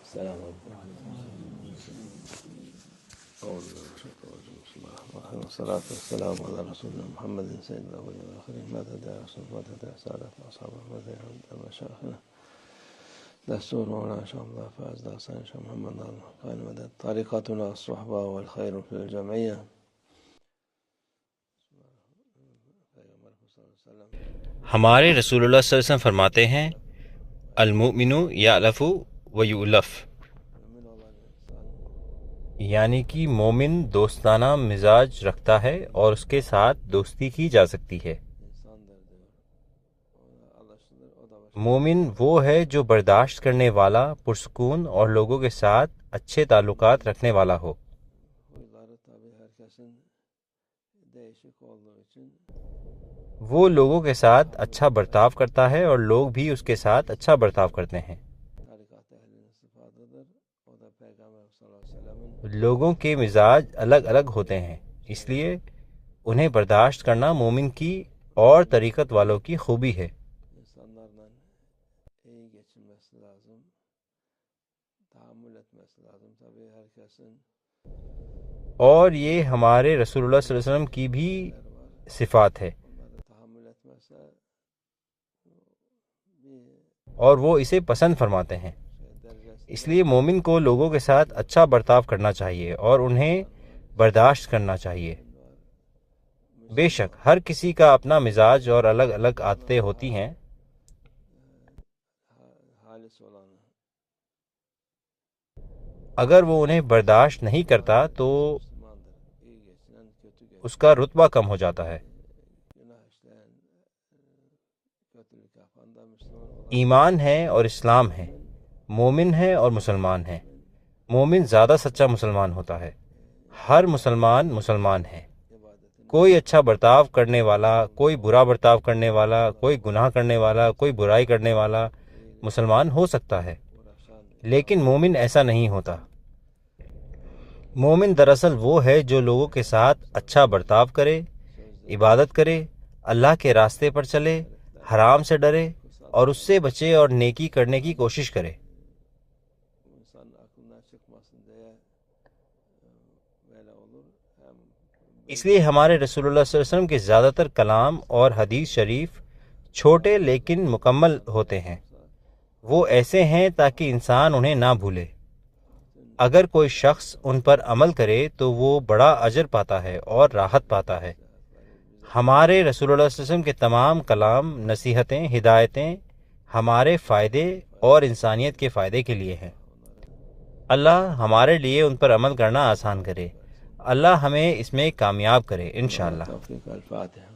السلام علیکم. والصلاة والسلام على رسولنا محمد سيد الأولين والآخرين. ماذا دعا رسول الله دعا سادة أصحاب ماذا يعود مشايخنا دستور مولانا شاء الله فاز داستان شاء محمد قائل مدد طريقتنا الصحبة والخير في الجمعية. ہمارے رسول اللہ صلی اللہ علیہ وسلم فرماتے ہیں المؤمن یألف و یؤلف، یعنی کہ مومن دوستانہ مزاج رکھتا ہے اور اس کے ساتھ دوستی کی جا سکتی ہے. مومن وہ ہے جو برداشت کرنے والا، پرسکون اور لوگوں کے ساتھ اچھے تعلقات رکھنے والا ہو. وہ لوگوں کے ساتھ اچھا برتاؤ کرتا ہے اور لوگ بھی اس کے ساتھ اچھا برتاؤ کرتے ہیں. لوگوں کے مزاج الگ الگ ہوتے ہیں، اس لیے انہیں برداشت کرنا مومن کی اور طریقت والوں کی خوبی ہے. اور یہ ہمارے رسول اللہ صلی اللہ علیہ وسلم کی بھی صفات ہے اور وہ اسے پسند فرماتے ہیں. اس لیے مومن کو لوگوں کے ساتھ اچھا برتاؤ کرنا چاہیے اور انہیں برداشت کرنا چاہیے. بے شک ہر کسی کا اپنا مزاج اور الگ الگ عادتیں ہوتی ہیں. اگر وہ انہیں برداشت نہیں کرتا تو اس کا رتبہ کم ہو جاتا ہے. ایمان ہے اور اسلام ہے، مومن ہے اور مسلمان ہے. مومن زیادہ سچا مسلمان ہوتا ہے. ہر مسلمان مسلمان ہے. کوئی اچھا برتاؤ کرنے والا، کوئی برا برتاؤ کرنے والا، کوئی گناہ کرنے والا، کوئی برائی کرنے والا مسلمان ہو سکتا ہے، لیکن مومن ایسا نہیں ہوتا. مومن دراصل وہ ہے جو لوگوں کے ساتھ اچھا برتاؤ کرے، عبادت کرے، اللہ کے راستے پر چلے، حرام سے ڈرے اور اس سے بچے اور نیکی کرنے کی کوشش کرے. اس لیے ہمارے رسول اللہ صلی اللہ علیہ وسلم کے زیادہ تر کلام اور حدیث شریف چھوٹے لیکن مکمل ہوتے ہیں. وہ ایسے ہیں تاکہ انسان انہیں نہ بھولے. اگر کوئی شخص ان پر عمل کرے تو وہ بڑا اجر پاتا ہے اور راحت پاتا ہے. ہمارے رسول اللہ صلی اللہ علیہ وسلم کے تمام کلام، نصیحتیں، ہدایتیں ہمارے فائدے اور انسانیت کے فائدے کے لیے ہیں. اللہ ہمارے لیے ان پر عمل کرنا آسان کرے. اللہ ہمیں اس میں کامیاب کرے انشاءاللہ. الفاتحہ.